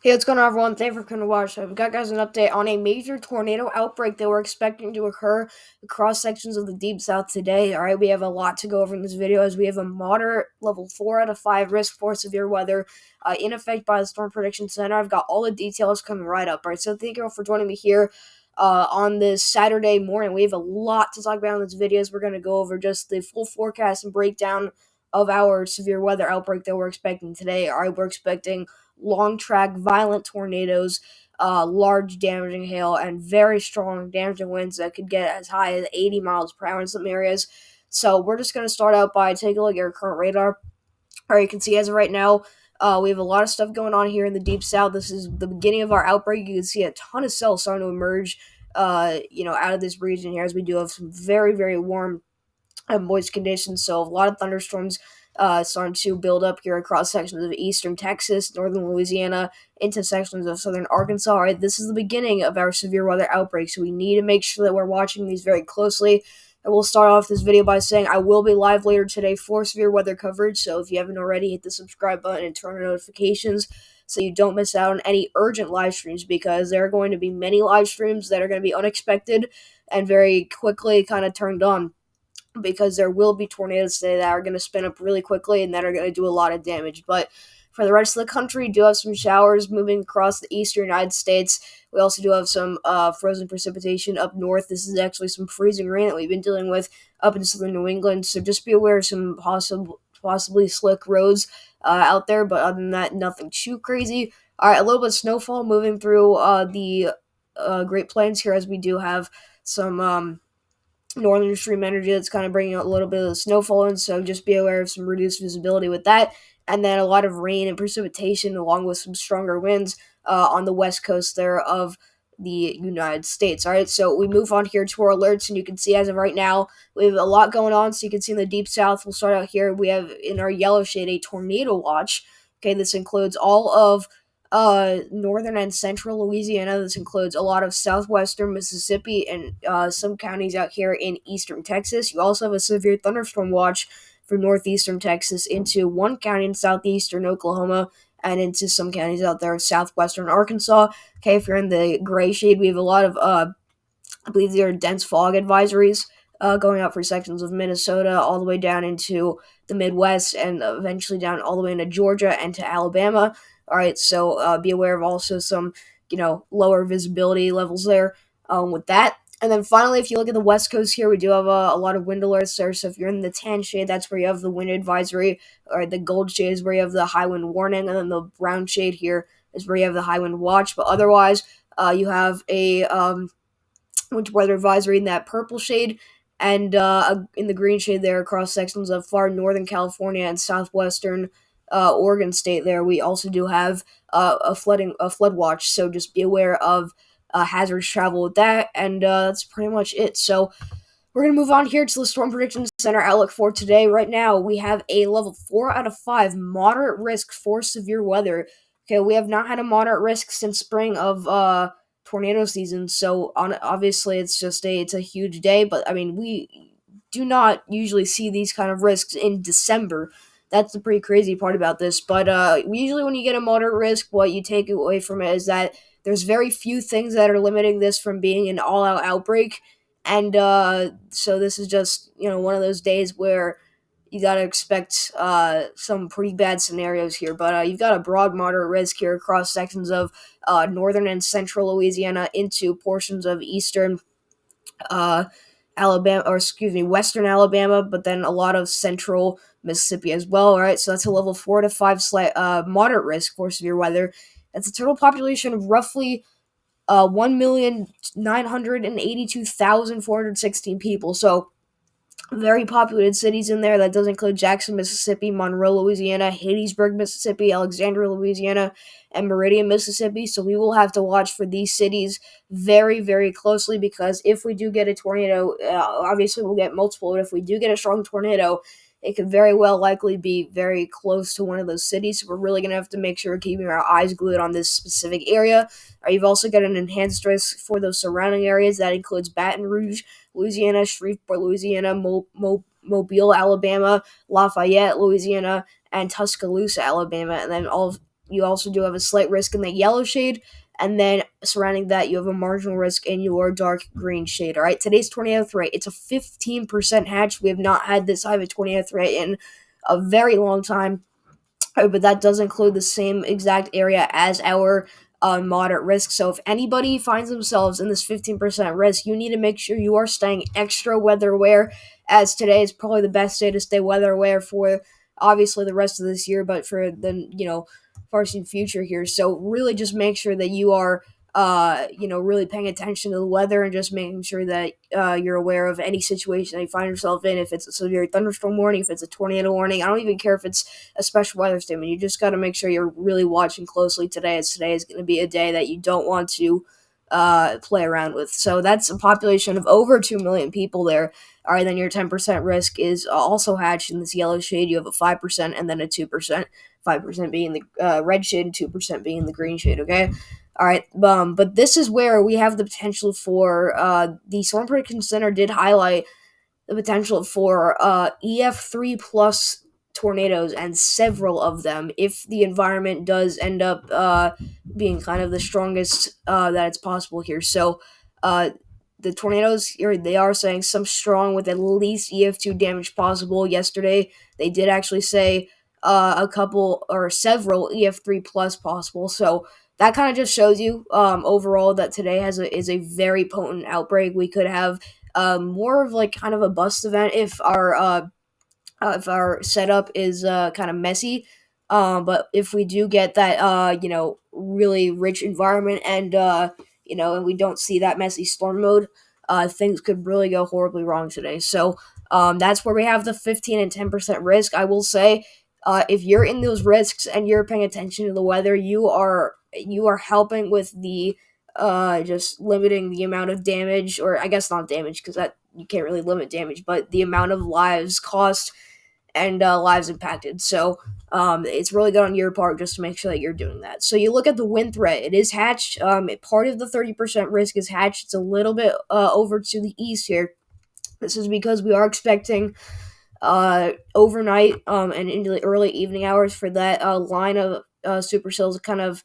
Hey, what's going on, everyone? Thanks for coming to watch. So we've got guys an update on a major tornado outbreak that we're expecting to occur across sections of the Deep South today. All right, we have a lot to go over in this video as we have a moderate level 4 out of 5 risk for severe weather in effect by the Storm Prediction Center. I've got all the details coming right up. All right, so thank you all for joining me here on this Saturday morning. We have a lot to talk about in this video as we're going to go over just the full forecast and breakdown of our severe weather outbreak that we're expecting today. All right, we're expecting long track, violent tornadoes, large damaging hail, and very strong damaging winds that could get as high as 80 miles per hour in some areas. So we're just going to start out by taking a look at our current radar. All right, you can see as of right now, we have a lot of stuff going on here in the Deep South. This is the beginning of our outbreak. You can see a ton of cells starting to emerge, out of this region here as we do have some very, very warm moist conditions, so a lot of thunderstorms starting to build up here across sections of eastern Texas, northern Louisiana, into sections of southern Arkansas. All right, this is the beginning of our severe weather outbreak, so we need to make sure that we're watching these very closely. I will start off this video by saying I will be live later today for severe weather coverage, so if you haven't already, hit the subscribe button and turn on notifications so you don't miss out on any urgent live streams, because there are going to be many live streams that are going to be unexpected and very quickly kind of turned on, because there will be tornadoes today that are going to spin up really quickly and that are going to do a lot of damage. But for the rest of the country, we do have some showers moving across the eastern United States. We also do have some frozen precipitation up north. This is actually some freezing rain that we've been dealing with up in southern New England, so just be aware of some possibly slick roads out there, but other than that, nothing too crazy. All right, a little bit of snowfall moving through the Great Plains here, as we do have some northern stream energy that's kind of bringing out a little bit of the snowfall in, so just be aware of some reduced visibility with that. And then a lot of rain and precipitation, along with some stronger winds on the west coast there of the United States. All right, so we move on here to our alerts, and you can see as of right now, we have a lot going on. So you can see in the Deep South, we'll start out here. We have in our yellow shade a tornado watch. Okay, this includes all of northern and central Louisiana. This includes a lot of southwestern Mississippi and some counties out here in eastern Texas. You also have a severe thunderstorm watch for northeastern Texas into one county in southeastern Oklahoma and into some counties out there in southwestern Arkansas. Okay, if you're in the gray shade, we have a lot of, I believe there are dense fog advisories going out for sections of Minnesota all the way down into the Midwest and eventually down all the way into Georgia and to Alabama. All right, so be aware of also some, lower visibility levels there with that. And then finally, if you look at the West Coast here, we do have a lot of wind alerts there. So if you're in the tan shade, that's where you have the wind advisory, or the gold shade is where you have the high wind warning, and then the brown shade here is where you have the high wind watch. But otherwise, you have a winter weather advisory in that purple shade, and in the green shade there across sections of far northern California and southwestern Oregon State. There, we also do have a flood watch. So just be aware of hazardous travel with that, and that's pretty much it. So we're going to move on here to the Storm Prediction Center outlook for today. Right now, we have a level 4 out of 5 moderate risk for severe weather. Okay, we have not had a moderate risk since spring of tornado season, so obviously it's a huge day, but I mean, we do not usually see these kind of risks in December. That's the pretty crazy part about this. But usually when you get a moderate risk, what you take away from it is that there's very few things that are limiting this from being an all-out outbreak. And so this is just, one of those days where you got to expect some pretty bad scenarios here. But you've got a broad moderate risk here across sections of northern and central Louisiana into portions of eastern uh, western Alabama, but then a lot of central Mississippi as well. All right, so that's a level 4 to 5 moderate risk for severe weather. That's a total population of roughly 1,982,416 people. So very populated cities in there. That does include Jackson, Mississippi, Monroe, Louisiana, Hattiesburg, Mississippi, Alexandria, Louisiana, and Meridian, Mississippi. So we will have to watch for these cities very, very closely, because if we do get a tornado, obviously we'll get multiple, but if we do get a strong tornado, it could very well likely be very close to one of those cities. So we're really going to have to make sure we're keeping our eyes glued on this specific area. You've also got an enhanced risk for those surrounding areas. That includes Baton Rouge, Louisiana, Shreveport, Louisiana, Mobile, Alabama, Lafayette, Louisiana, and Tuscaloosa, Alabama, and then all of you also do have a slight risk in the yellow shade, and then surrounding that, you have a marginal risk in your dark green shade. All right, today's tornado threat, it's a 15% hatch. We have not had this high of a tornado threat in a very long time. But that does include the same exact area as our moderate risk. So if anybody finds themselves in this 15% risk, you need to make sure you are staying extra weather aware, as today is probably the best day to stay weather aware for obviously the rest of this year, but for the far future here. So really just make sure that you are really paying attention to the weather and just making sure that you're aware of any situation that you find yourself in. If it's a severe thunderstorm warning, if it's a tornado warning, I don't even care if it's a special weather statement. You just got to make sure you're really watching closely today, as today is going to be a day that you don't want to play around with. So that's a population of over 2 million people there. All right, then your 10% risk is also hatched in this yellow shade. You have a 5% and then a 2%, 5% being the red shade and 2% being the green shade, okay? All right, but this is where we have the potential for the Storm Prediction Center did highlight the potential for EF3 plus tornadoes, and several of them, if the environment does end up being kind of the strongest that it's possible here. So the tornadoes here, they are saying some strong with at least EF2 damage possible. Yesterday, they did actually say a couple or several EF3 plus possible. So that kind of just shows you overall that today is a very potent outbreak. We could have more of like kind of a bust event if our setup is kind of messy. But if we do get that really rich environment and and we don't see that messy storm mode, things could really go horribly wrong today. So that's where we have the 15 and 10% risk. I will say, if you're in those risks and you're paying attention to the weather, you are helping with the just limiting the amount of damage, or I guess not damage because that you can't really limit damage, but the amount of lives cost and lives impacted. So it's really good on your part just to make sure that you're doing that. So you look at the wind threat; it is hatched. Part of the 30% risk is hatched. It's a little bit over to the east here. This is because we are expecting overnight and into the early evening hours for that line of supercells to kind of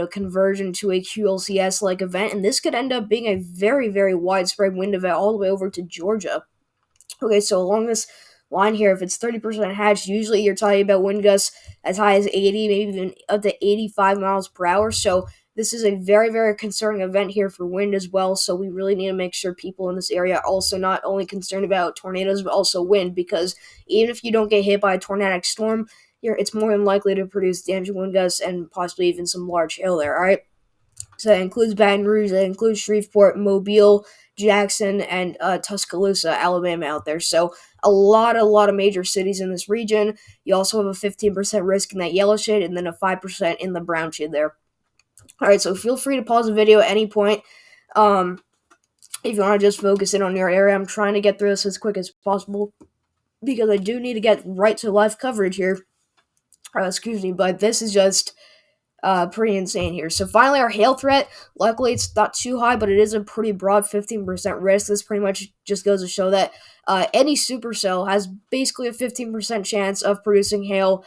converge into a QLCS like event, and this could end up being a very, very widespread wind event all the way over to Georgia. Okay, so along this line here, if it's 30% hatched, usually you're talking about wind gusts as high as 80, maybe even up to 85 miles per hour. So this is a very, very concerning event here for wind as well. So we really need to make sure people in this area are also not only concerned about tornadoes, but also wind, because even if you don't get hit by a tornadic storm, it's more than likely to produce damaging wind gusts and possibly even some large hail there, all right? So that includes Baton Rouge, that includes Shreveport, Mobile, Jackson, and Tuscaloosa, Alabama out there. So a lot of major cities in this region. You also have a 15% risk in that yellow shade and then a 5% in the brown shade there. All right, so feel free to pause the video at any point. If you want to just focus in on your area, I'm trying to get through this as quick as possible because I do need to get right to live coverage here. Excuse me, but this is just pretty insane here. So finally, our hail threat. Luckily, it's not too high, but it is a pretty broad 15% risk. This pretty much just goes to show that any supercell has basically a 15% chance of producing hail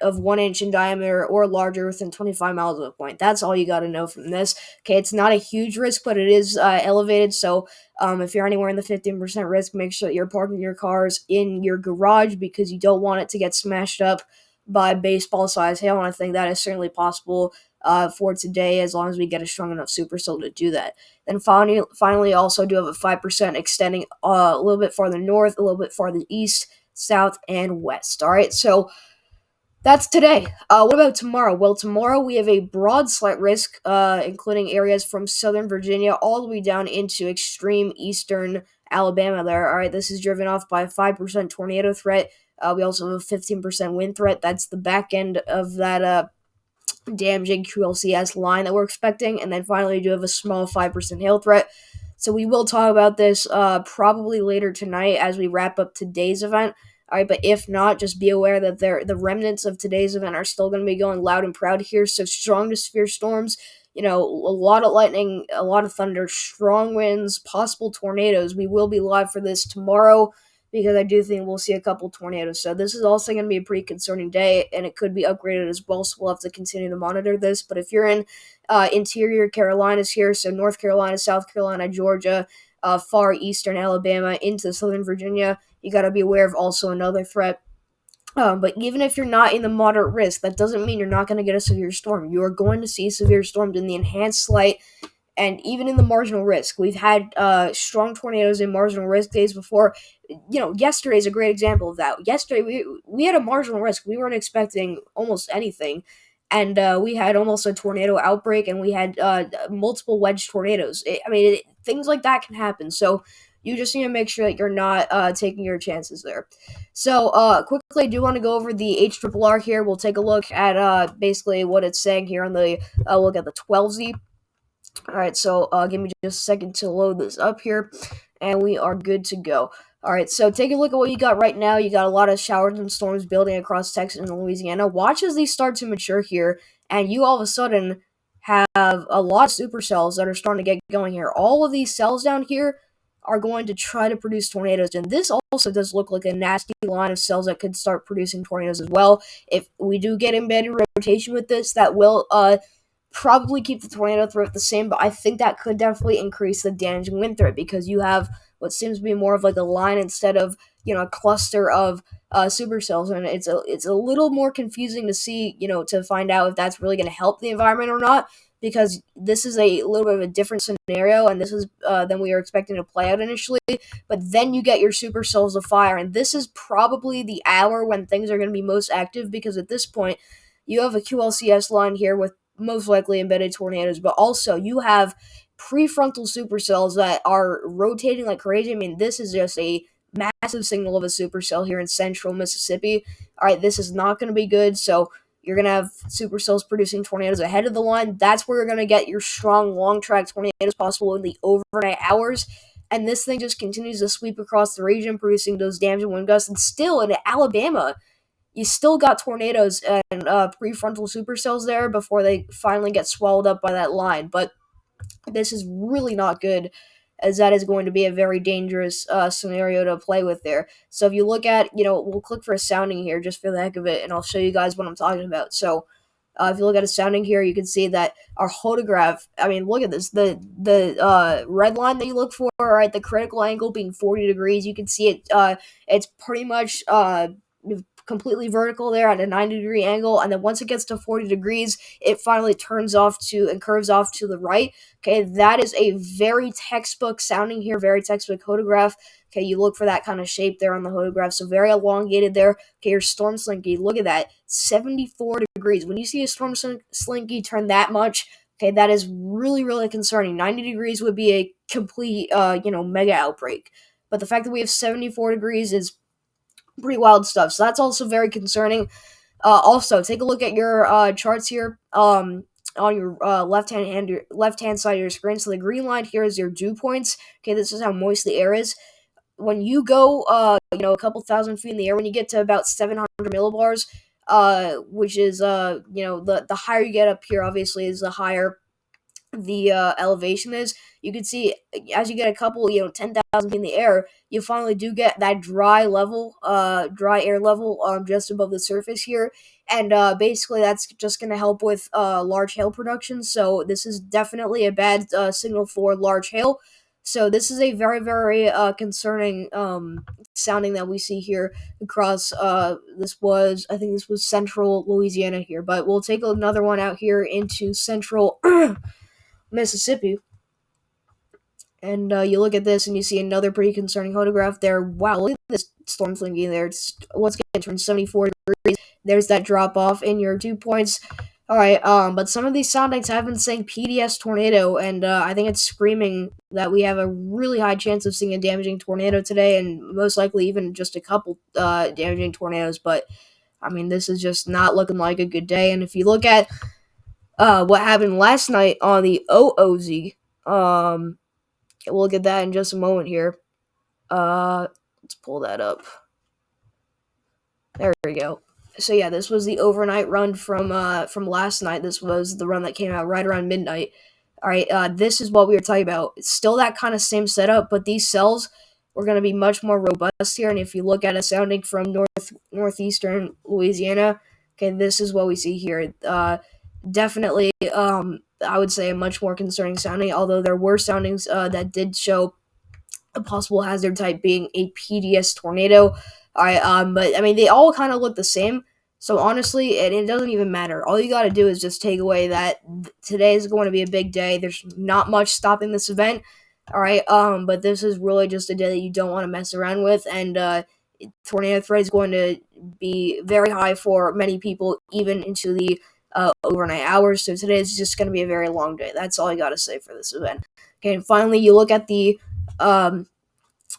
of 1 inch in diameter or larger within 25 miles of the point. That's all you got to know from this. Okay, it's not a huge risk, but it is elevated. So if you're anywhere in the 15% risk, make sure that you're parking your cars in your garage because you don't want it to get smashed up by baseball-sized hail, and I think that is certainly possible for today as long as we get a strong enough supercell to do that. Then finally, also do have a 5% extending a little bit farther north, a little bit farther east, south, and west. All right, so that's today. What about tomorrow? Well, tomorrow we have a broad slight risk, including areas from southern Virginia all the way down into extreme eastern Alabama there. All right, this is driven off by a 5% tornado threat. We also have a 15% wind threat. That's the back end of that damaging QLCS line that we're expecting. And then finally, we do have a small 5% hail threat. So we will talk about this probably later tonight as we wrap up today's event. All right, but if not, just be aware that the remnants of today's event are still going to be going loud and proud here. So strong to severe storms, a lot of lightning, a lot of thunder, strong winds, possible tornadoes. We will be live for this tomorrow, because I do think we'll see a couple tornadoes. So this is also going to be a pretty concerning day, and it could be upgraded as well. So we'll have to continue to monitor this. But if you're in interior Carolinas here, so North Carolina, South Carolina, Georgia, far eastern Alabama into Southern Virginia, you got to be aware of also another threat. But even if you're not in the moderate risk, that doesn't mean you're not going to get a severe storm. You are going to see severe storms in the enhanced light and even in the marginal risk. We've had strong tornadoes in marginal risk days before. Yesterday is a great example of that. Yesterday, we had a marginal risk. We weren't expecting almost anything. And we had almost a tornado outbreak, and we had multiple wedge tornadoes. Things like that can happen. So you just need to make sure that you're not taking your chances there. So quickly, I do want to go over the HRRR here. We'll take a look at basically what it's saying here on the look at the 12Z. Alright, so give me just a second to load this up here, and we are good to go. Alright, so take a look at what you got right now. You got a lot of showers and storms building across Texas and Louisiana. Watch as these start to mature here, and you all of a sudden have a lot of supercells that are starting to get going here. All of these cells down here are going to try to produce tornadoes, and this also does look like a nasty line of cells that could start producing tornadoes as well. If we do get embedded rotation with this, that will probably keep the tornado threat the same, but I think that could definitely increase the damaging wind threat because you have what seems to be more of like a line instead of a cluster of supercells, and it's a little more confusing to see to find out if that's really going to help the environment or not, because this is a little bit of a different scenario, and this is than we were expecting to play out initially. But then you get your supercells of fire, and this is probably the hour when things are going to be most active, because at this point you have a QLCS line here with most likely embedded tornadoes, but also you have prefrontal supercells that are rotating like crazy. This is just a massive signal of a supercell here in central Mississippi. All right, this is not going to be good. So you're going to have supercells producing tornadoes ahead of the line. That's where you're going to get your strong long track tornadoes possible in the overnight hours. And this thing just continues to sweep across the region, producing those damaging wind gusts. And still in Alabama, you still got tornadoes and prefrontal supercells there before they finally get swallowed up by that line. But this is really not good, as that is going to be a very dangerous scenario to play with there. So if you look at, we'll click for a sounding here just for the heck of it, and I'll show you guys what I'm talking about. So if you look at a sounding here, you can see that our hodograph, look at this, the red line that you look for, right, the critical angle being 40 degrees, you can see it, it's pretty much completely vertical there at a 90-degree angle, and then once it gets to 40 degrees, it finally turns off to and curves off to the right. Okay, that is a very textbook sounding here, very textbook hodograph. Okay, you look for that kind of shape there on the hodograph, so very elongated there. Okay, your storm slinky, look at that, 74 degrees. When you see a storm slinky turn that much, okay, that is really, really concerning. 90 degrees would be a complete, mega outbreak. But the fact that we have 74 degrees is pretty wild stuff. So that's also very concerning. Also, take a look at your charts here on your left hand side of your screen. So the green line here is your dew points. Okay, this is how moist the air is. When you go, a couple thousand feet in the air, when you get to about 700 millibars, which is, the higher you get up here, obviously, is the higher the elevation is. You can see as you get a couple 10,000 feet in the air, you finally do get that dry air level just above the surface here, and basically that's just going to help with large hail production. So this is definitely a bad signal for large hail. So this is a very, very concerning sounding that we see here across I think this was central Louisiana here, but we'll take another one out here into central Mississippi. And you look at this and you see another pretty concerning photograph there. Wow, look at this storm slinky there. It's once again turned 74 degrees. There's that drop off in your dew points. Alright, but some of these soundings have been saying PDS tornado, and I think it's screaming that we have a really high chance of seeing a damaging tornado today, and most likely even just a couple damaging tornadoes. But this is just not looking like a good day. And if you look at what happened last night on the OOZ, we'll get that in just a moment here. Let's pull that up. There we go. So yeah, this was the overnight run from last night. This was the run that came out right around midnight. All right, this is what we were talking about. It's still that kind of same setup, but these cells, we're going to be much more robust here. And if you look at a sounding from northeastern Louisiana, okay, this is what we see here. Definitely, I would say a much more concerning sounding, although there were soundings that did show a possible hazard type being a PDS tornado. All right, but I mean, they all kind of look the same. So honestly, it doesn't even matter. All you got to do is just take away that today is going to be a big day. There's not much stopping this event. All right, but this is really just a day that you don't want to mess around with, and tornado threat is going to be very high for many people, even into the overnight hours. So today is just going to be a very long day. That's all I got to say for this event. Okay, and finally, you look at the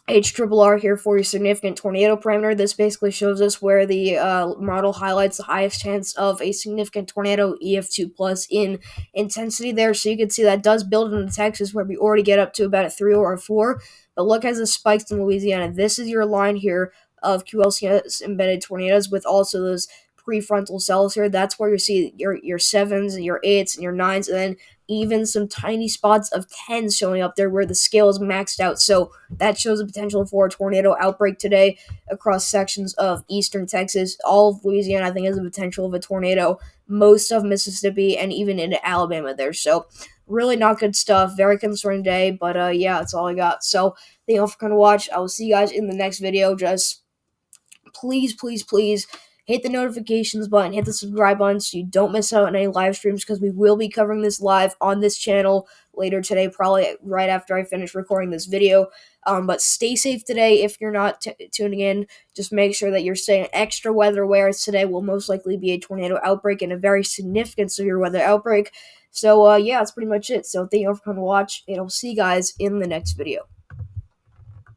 HRRR here for your significant tornado parameter. This basically shows us where the model highlights the highest chance of a significant tornado, EF2 plus in intensity there. So you can see that does build into Texas, where we already get up to about a 3 or a 4. But look as it spikes in Louisiana. This is your line here of QLCS embedded tornadoes with also those prefrontal cells here. That's where you see your 7s and your 8s and your 9s, and then even some tiny spots of 10s showing up there where the scale is maxed out. So that shows the potential for a tornado outbreak today across sections of eastern Texas. All of Louisiana, I think, has the potential of a tornado. Most of Mississippi and even into Alabama there. So really not good stuff. Very concerning day. But yeah, that's all I got. So thank you all for coming to watch. I will see you guys in the next video. Just please, please, please hit the notifications button, hit the subscribe button so you don't miss out on any live streams, because we will be covering this live on this channel later today, probably right after I finish recording this video. But stay safe today if you're not tuning in. Just make sure that you're staying extra weather aware, as today will most likely be a tornado outbreak and a very significant severe weather outbreak. So yeah, that's pretty much it. So thank you all for coming to watch, and I'll see you guys in the next video.